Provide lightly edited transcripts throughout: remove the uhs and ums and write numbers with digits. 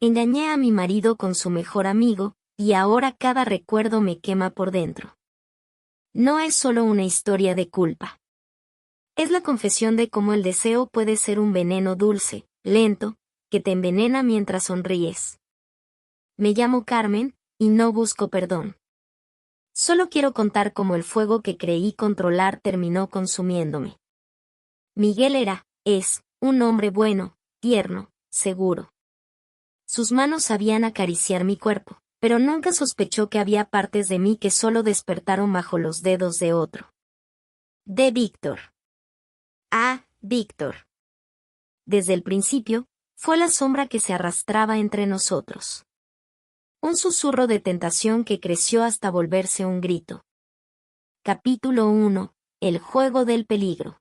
Engañé a mi marido con su mejor amigo, y ahora cada recuerdo me quema por dentro. No es solo una historia de culpa. Es la confesión de cómo el deseo puede ser un veneno dulce, lento, que te envenena mientras sonríes. Me llamo Carmen, y no busco perdón. Solo quiero contar cómo el fuego que creí controlar terminó consumiéndome. Miguel es, un hombre bueno, tierno, seguro. Sus manos sabían acariciar mi cuerpo, pero nunca sospechó que había partes de mí que solo despertaron bajo los dedos de otro. De Víctor. Víctor. Desde el principio, fue la sombra que se arrastraba entre nosotros. Un susurro de tentación que creció hasta volverse un grito. Capítulo 1. El juego del peligro.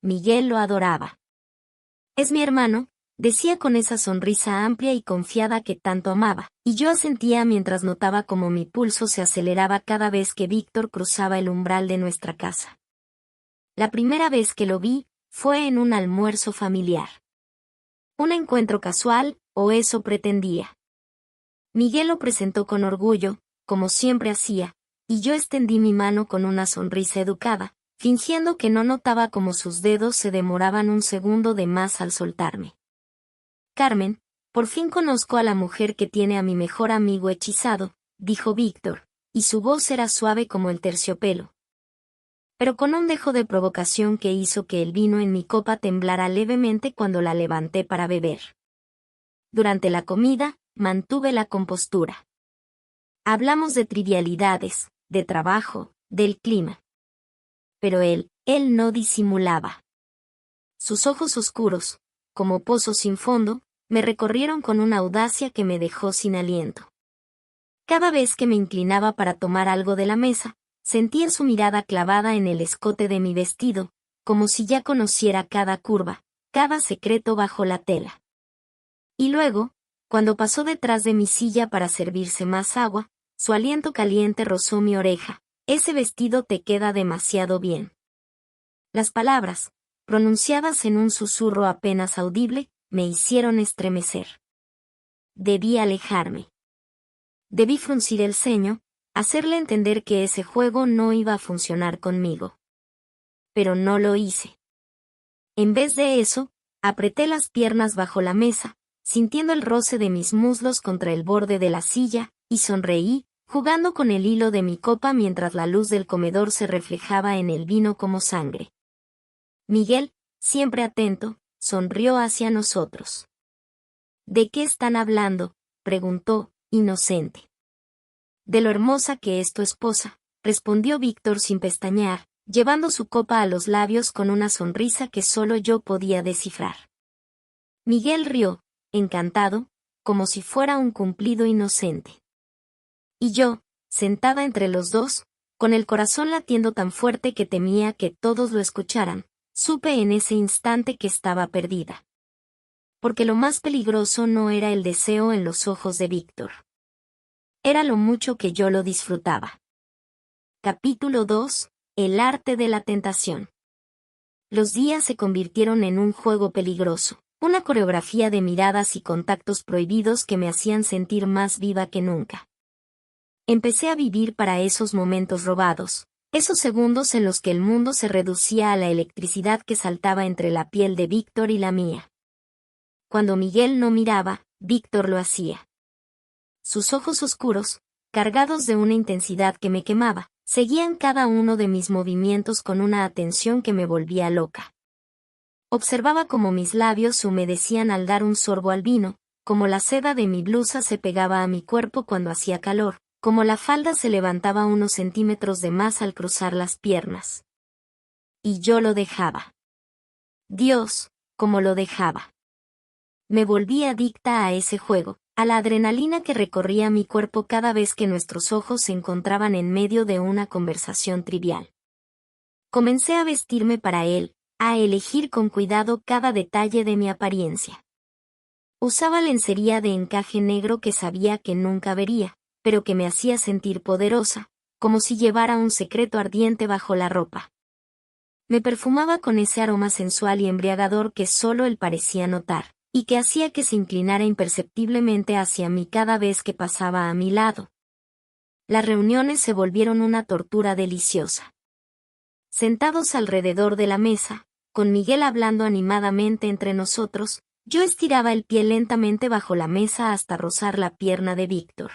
Miguel lo adoraba. Es mi hermano, decía con esa sonrisa amplia y confiada que tanto amaba, y yo asentía mientras notaba cómo mi pulso se aceleraba cada vez que Víctor cruzaba el umbral de nuestra casa. La primera vez que lo vi, fue en un almuerzo familiar. Un encuentro casual, o eso pretendía. Miguel lo presentó con orgullo, como siempre hacía, y yo extendí mi mano con una sonrisa educada, fingiendo que no notaba cómo sus dedos se demoraban un segundo de más al soltarme. Carmen, por fin conozco a la mujer que tiene a mi mejor amigo hechizado, dijo Víctor, y su voz era suave como el terciopelo, pero con un dejo de provocación que hizo que el vino en mi copa temblara levemente cuando la levanté para beber. Durante la comida, mantuve la compostura. Hablamos de trivialidades, de trabajo, del clima. Pero él no disimulaba. Sus ojos oscuros, como pozos sin fondo, me recorrieron con una audacia que me dejó sin aliento. Cada vez que me inclinaba para tomar algo de la mesa, sentía su mirada clavada en el escote de mi vestido, como si ya conociera cada curva, cada secreto bajo la tela. Y luego, cuando pasó detrás de mi silla para servirse más agua, su aliento caliente rozó mi oreja. Ese vestido te queda demasiado bien. Las palabras, pronunciadas en un susurro apenas audible, me hicieron estremecer. Debí alejarme. Debí fruncir el ceño, hacerle entender que ese juego no iba a funcionar conmigo. Pero no lo hice. En vez de eso, apreté las piernas bajo la mesa, sintiendo el roce de mis muslos contra el borde de la silla, y sonreí, jugando con el hilo de mi copa mientras la luz del comedor se reflejaba en el vino como sangre. Miguel, siempre atento, sonrió hacia nosotros. ¿De qué están hablando?, preguntó, inocente. De lo hermosa que es tu esposa, respondió Víctor sin pestañear, llevando su copa a los labios con una sonrisa que solo yo podía descifrar. Miguel rió, encantado, como si fuera un cumplido inocente. Y yo, sentada entre los dos, con el corazón latiendo tan fuerte que temía que todos lo escucharan, supe en ese instante que estaba perdida. Porque lo más peligroso no era el deseo en los ojos de Víctor. Era lo mucho que yo lo disfrutaba. Capítulo 2. El arte de la tentación. Los días se convirtieron en un juego peligroso, una coreografía de miradas y contactos prohibidos que me hacían sentir más viva que nunca. Empecé a vivir para esos momentos robados, esos segundos en los que el mundo se reducía a la electricidad que saltaba entre la piel de Víctor y la mía. Cuando Miguel no miraba, Víctor lo hacía. Sus ojos oscuros, cargados de una intensidad que me quemaba, seguían cada uno de mis movimientos con una atención que me volvía loca. Observaba cómo mis labios se humedecían al dar un sorbo al vino, cómo la seda de mi blusa se pegaba a mi cuerpo cuando hacía calor, como la falda se levantaba unos centímetros de más al cruzar las piernas. Y yo lo dejaba. Dios, cómo lo dejaba. Me volví adicta a ese juego, a la adrenalina que recorría mi cuerpo cada vez que nuestros ojos se encontraban en medio de una conversación trivial. Comencé a vestirme para él, a elegir con cuidado cada detalle de mi apariencia. Usaba lencería de encaje negro que sabía que nunca vería, pero que me hacía sentir poderosa, como si llevara un secreto ardiente bajo la ropa. Me perfumaba con ese aroma sensual y embriagador que solo él parecía notar, y que hacía que se inclinara imperceptiblemente hacia mí cada vez que pasaba a mi lado. Las reuniones se volvieron una tortura deliciosa. Sentados alrededor de la mesa, con Miguel hablando animadamente entre nosotros, yo estiraba el pie lentamente bajo la mesa hasta rozar la pierna de Víctor.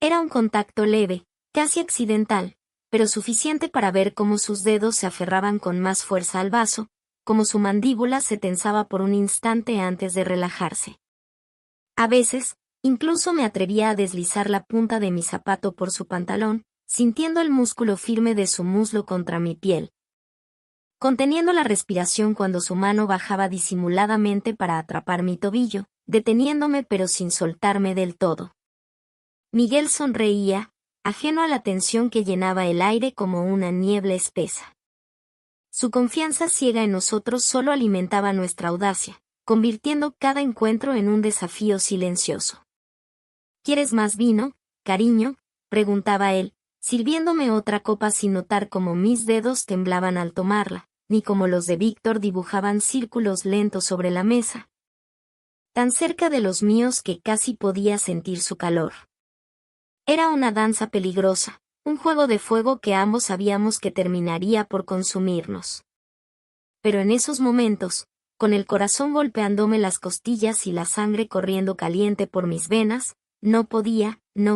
Era un contacto leve, casi accidental, pero suficiente para ver cómo sus dedos se aferraban con más fuerza al vaso, como su mandíbula se tensaba por un instante antes de relajarse. A veces, incluso me atrevía a deslizar la punta de mi zapato por su pantalón, sintiendo el músculo firme de su muslo contra mi piel, conteniendo la respiración cuando su mano bajaba disimuladamente para atrapar mi tobillo, deteniéndome pero sin soltarme del todo. Miguel sonreía, ajeno a la tensión que llenaba el aire como una niebla espesa. Su confianza ciega en nosotros solo alimentaba nuestra audacia, convirtiendo cada encuentro en un desafío silencioso. ¿Quieres más vino, cariño?, preguntaba él, sirviéndome otra copa sin notar cómo mis dedos temblaban al tomarla, ni como los de Víctor dibujaban círculos lentos sobre la mesa, tan cerca de los míos que casi podía sentir su calor. Era una danza peligrosa, un juego de fuego que ambos sabíamos que terminaría por consumirnos. Pero en esos momentos, con el corazón golpeándome las costillas y la sangre corriendo caliente por mis venas, no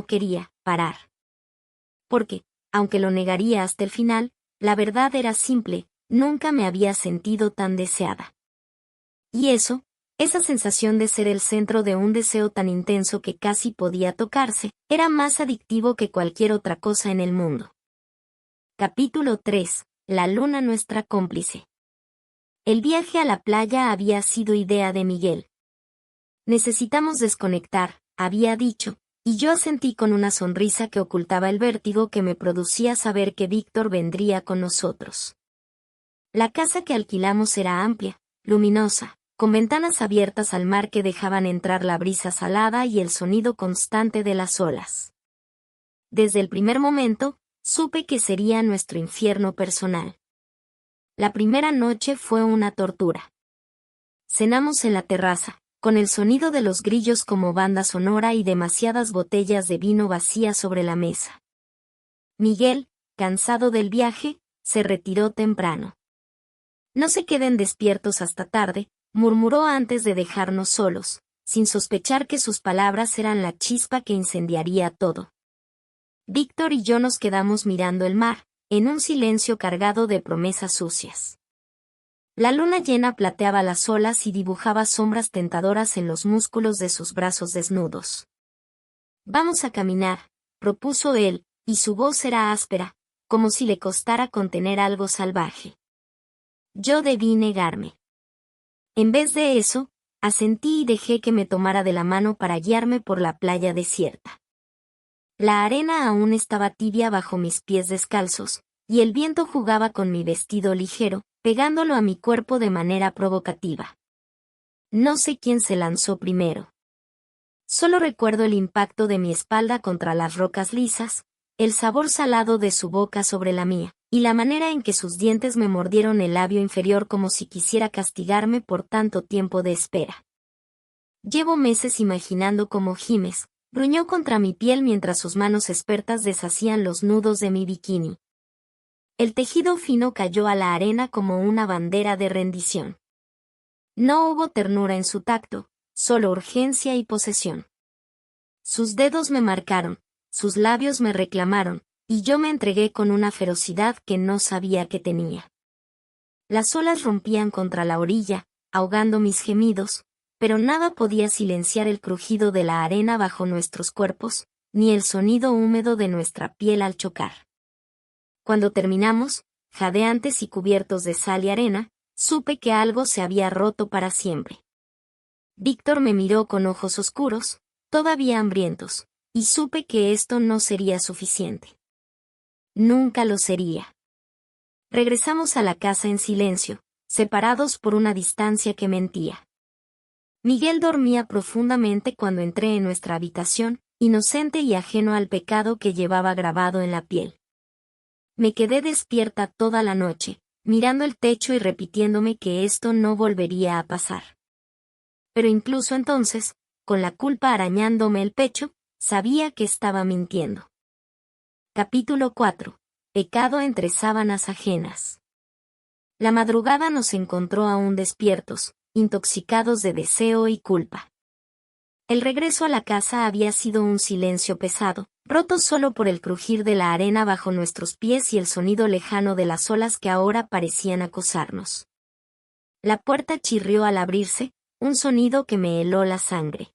quería parar. Porque, aunque lo negaría hasta el final, la verdad era simple, nunca me había sentido tan deseada. Y eso, esa sensación de ser el centro de un deseo tan intenso que casi podía tocarse, era más adictivo que cualquier otra cosa en el mundo. Capítulo 3. La luna nuestra cómplice. El viaje a la playa había sido idea de Miguel. Necesitamos desconectar, había dicho, y yo asentí con una sonrisa que ocultaba el vértigo que me producía saber que Víctor vendría con nosotros. La casa que alquilamos era amplia, luminosa, con ventanas abiertas al mar que dejaban entrar la brisa salada y el sonido constante de las olas. Desde el primer momento, supe que sería nuestro infierno personal. La primera noche fue una tortura. Cenamos en la terraza, con el sonido de los grillos como banda sonora y demasiadas botellas de vino vacías sobre la mesa. Miguel, cansado del viaje, se retiró temprano. No se queden despiertos hasta tarde, murmuró antes de dejarnos solos, sin sospechar que sus palabras eran la chispa que incendiaría todo. Víctor y yo nos quedamos mirando el mar, en un silencio cargado de promesas sucias. La luna llena plateaba las olas y dibujaba sombras tentadoras en los músculos de sus brazos desnudos. «Vamos a caminar», propuso él, y su voz era áspera, como si le costara contener algo salvaje. Yo debí negarme. En vez de eso, asentí y dejé que me tomara de la mano para guiarme por la playa desierta. La arena aún estaba tibia bajo mis pies descalzos, y el viento jugaba con mi vestido ligero, pegándolo a mi cuerpo de manera provocativa. No sé quién se lanzó primero. Solo recuerdo el impacto de mi espalda contra las rocas lisas, el sabor salado de su boca sobre la mía, y la manera en que sus dientes me mordieron el labio inferior como si quisiera castigarme por tanto tiempo de espera. Llevo meses imaginando cómo Gimes gruñó contra mi piel mientras sus manos expertas deshacían los nudos de mi bikini. El tejido fino cayó a la arena como una bandera de rendición. No hubo ternura en su tacto, solo urgencia y posesión. Sus dedos me marcaron, sus labios me reclamaron, y yo me entregué con una ferocidad que no sabía que tenía. Las olas rompían contra la orilla, ahogando mis gemidos, pero nada podía silenciar el crujido de la arena bajo nuestros cuerpos, ni el sonido húmedo de nuestra piel al chocar. Cuando terminamos, jadeantes y cubiertos de sal y arena, supe que algo se había roto para siempre. Víctor me miró con ojos oscuros, todavía hambrientos, y supe que esto no sería suficiente. Nunca lo sería. Regresamos a la casa en silencio, separados por una distancia que mentía. Miguel dormía profundamente cuando entré en nuestra habitación, inocente y ajeno al pecado que llevaba grabado en la piel. Me quedé despierta toda la noche, mirando el techo y repitiéndome que esto no volvería a pasar. Pero incluso entonces, con la culpa arañándome el pecho, sabía que estaba mintiendo. Capítulo 4. Pecado entre sábanas ajenas. La madrugada nos encontró aún despiertos, intoxicados de deseo y culpa. El regreso a la casa había sido un silencio pesado, roto solo por el crujir de la arena bajo nuestros pies y el sonido lejano de las olas que ahora parecían acosarnos. La puerta chirrió al abrirse, un sonido que me heló la sangre.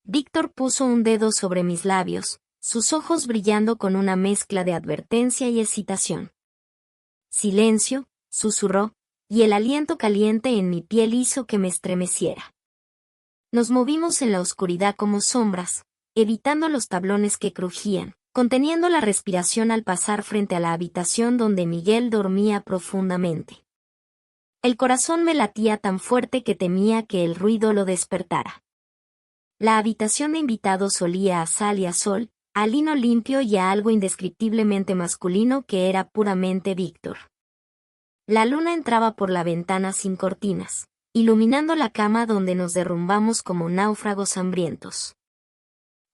Víctor puso un dedo sobre mis labios, sus ojos brillando con una mezcla de advertencia y excitación. Silencio, susurró, y el aliento caliente en mi piel hizo que me estremeciera. Nos movimos en la oscuridad como sombras, evitando los tablones que crujían, conteniendo la respiración al pasar frente a la habitación donde Miguel dormía profundamente. El corazón me latía tan fuerte que temía que el ruido lo despertara. La habitación de invitados olía a sal y a sol, a lino limpio y a algo indescriptiblemente masculino que era puramente Víctor. La luna entraba por la ventana sin cortinas, iluminando la cama donde nos derrumbamos como náufragos hambrientos.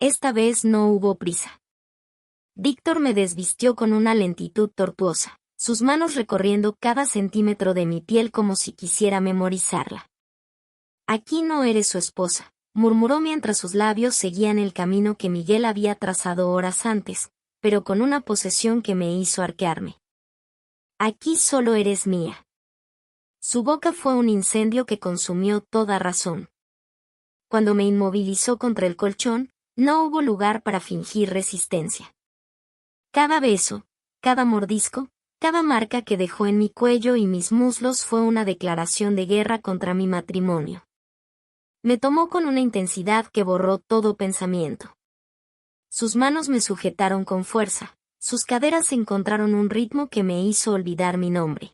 Esta vez no hubo prisa. Víctor me desvistió con una lentitud tortuosa, sus manos recorriendo cada centímetro de mi piel como si quisiera memorizarla. «Aquí no eres su esposa», murmuró mientras sus labios seguían el camino que Miguel había trazado horas antes, pero con una posesión que me hizo arquearme. «Aquí solo eres mía». Su boca fue un incendio que consumió toda razón. Cuando me inmovilizó contra el colchón, no hubo lugar para fingir resistencia. Cada beso, cada mordisco, cada marca que dejó en mi cuello y mis muslos fue una declaración de guerra contra mi matrimonio. Me tomó con una intensidad que borró todo pensamiento. Sus manos me sujetaron con fuerza, sus caderas encontraron un ritmo que me hizo olvidar mi nombre.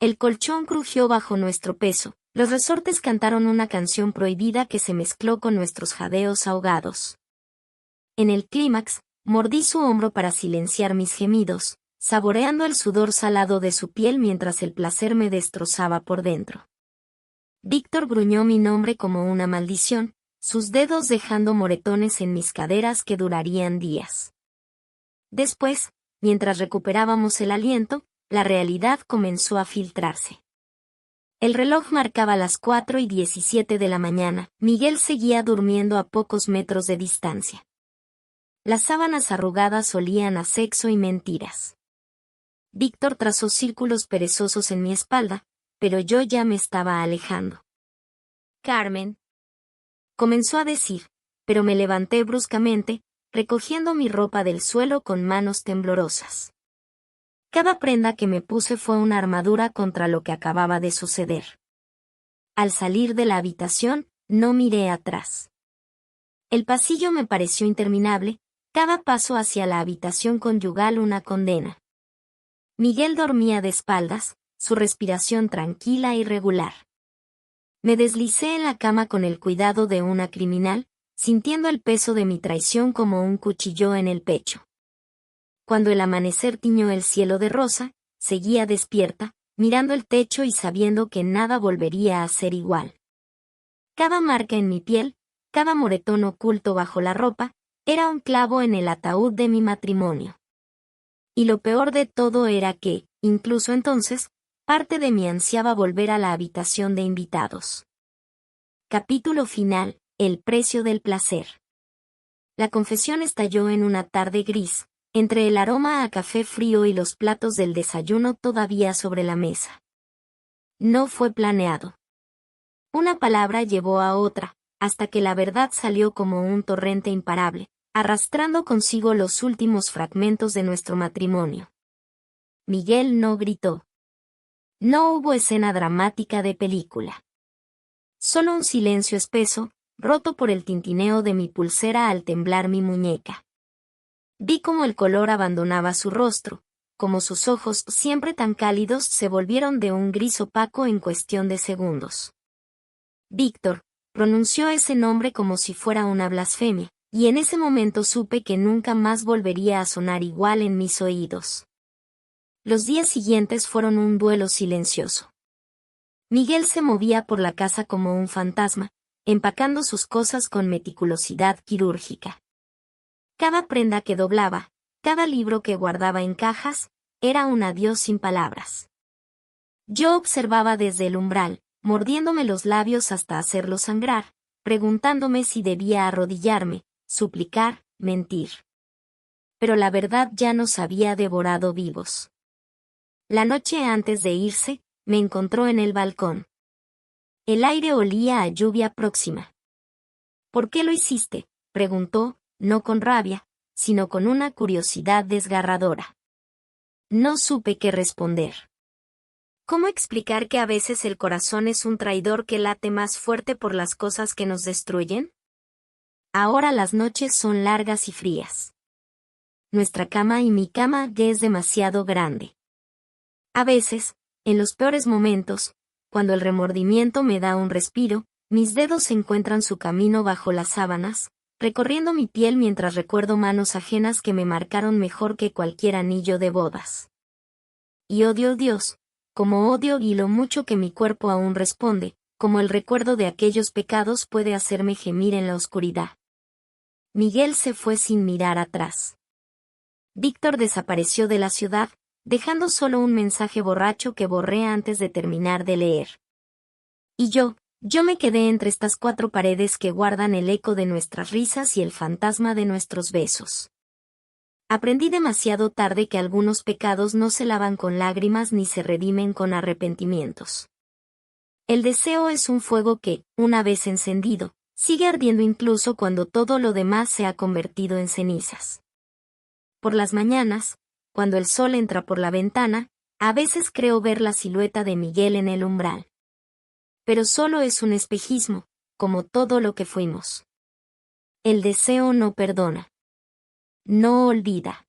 El colchón crujió bajo nuestro peso, los resortes cantaron una canción prohibida que se mezcló con nuestros jadeos ahogados. En el clímax, mordí su hombro para silenciar mis gemidos, saboreando el sudor salado de su piel mientras el placer me destrozaba por dentro. Víctor gruñó mi nombre como una maldición, sus dedos dejando moretones en mis caderas que durarían días. Después, mientras recuperábamos el aliento, la realidad comenzó a filtrarse. El reloj marcaba las 4:17 de la mañana, Miguel seguía durmiendo a pocos metros de distancia. Las sábanas arrugadas olían a sexo y mentiras. Víctor trazó círculos perezosos en mi espalda, pero yo ya me estaba alejando. «Carmen», comenzó a decir, pero me levanté bruscamente, recogiendo mi ropa del suelo con manos temblorosas. Cada prenda que me puse fue una armadura contra lo que acababa de suceder. Al salir de la habitación, no miré atrás. El pasillo me pareció interminable, cada paso hacia la habitación conyugal una condena. Miguel dormía de espaldas, su respiración tranquila y regular. Me deslicé en la cama con el cuidado de una criminal, sintiendo el peso de mi traición como un cuchillo en el pecho. Cuando el amanecer tiñó el cielo de rosa, seguía despierta, mirando el techo y sabiendo que nada volvería a ser igual. Cada marca en mi piel, cada moretón oculto bajo la ropa, era un clavo en el ataúd de mi matrimonio. Y lo peor de todo era que, incluso entonces, parte de mí ansiaba volver a la habitación de invitados. Capítulo final: el precio del placer. La confesión estalló en una tarde gris, entre el aroma a café frío y los platos del desayuno todavía sobre la mesa. No fue planeado. Una palabra llevó a otra, hasta que la verdad salió como un torrente imparable, arrastrando consigo los últimos fragmentos de nuestro matrimonio. Miguel no gritó. No hubo escena dramática de película. Solo un silencio espeso, roto por el tintineo de mi pulsera al temblar mi muñeca. Vi cómo el color abandonaba su rostro, como sus ojos, siempre tan cálidos, se volvieron de un gris opaco en cuestión de segundos. Víctor, pronunció ese nombre como si fuera una blasfemia, y en ese momento supe que nunca más volvería a sonar igual en mis oídos. Los días siguientes fueron un duelo silencioso. Miguel se movía por la casa como un fantasma, empacando sus cosas con meticulosidad quirúrgica. Cada prenda que doblaba, cada libro que guardaba en cajas, era un adiós sin palabras. Yo observaba desde el umbral, mordiéndome los labios hasta hacerlos sangrar, preguntándome si debía arrodillarme, suplicar, mentir. Pero la verdad ya nos había devorado vivos. La noche antes de irse, me encontró en el balcón. El aire olía a lluvia próxima. ¿Por qué lo hiciste?, preguntó, no con rabia, sino con una curiosidad desgarradora. No supe qué responder. ¿Cómo explicar que a veces el corazón es un traidor que late más fuerte por las cosas que nos destruyen? Ahora las noches son largas y frías. Nuestra cama y mi cama ya es demasiado grande. A veces, en los peores momentos, cuando el remordimiento me da un respiro, mis dedos encuentran su camino bajo las sábanas, recorriendo mi piel mientras recuerdo manos ajenas que me marcaron mejor que cualquier anillo de bodas. Y odio, Dios, como odio y lo mucho que mi cuerpo aún responde, como el recuerdo de aquellos pecados puede hacerme gemir en la oscuridad. Miguel se fue sin mirar atrás. Víctor desapareció de la ciudad, dejando solo un mensaje borracho que borré antes de terminar de leer. Y yo me quedé entre estas cuatro paredes que guardan el eco de nuestras risas y el fantasma de nuestros besos. Aprendí demasiado tarde que algunos pecados no se lavan con lágrimas ni se redimen con arrepentimientos. El deseo es un fuego que, una vez encendido, sigue ardiendo incluso cuando todo lo demás se ha convertido en cenizas. Por las mañanas, cuando el sol entra por la ventana, a veces creo ver la silueta de Miguel en el umbral. Pero solo es un espejismo, como todo lo que fuimos. El deseo no perdona. No olvida.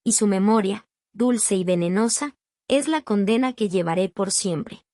Y su memoria, dulce y venenosa, es la condena que llevaré por siempre.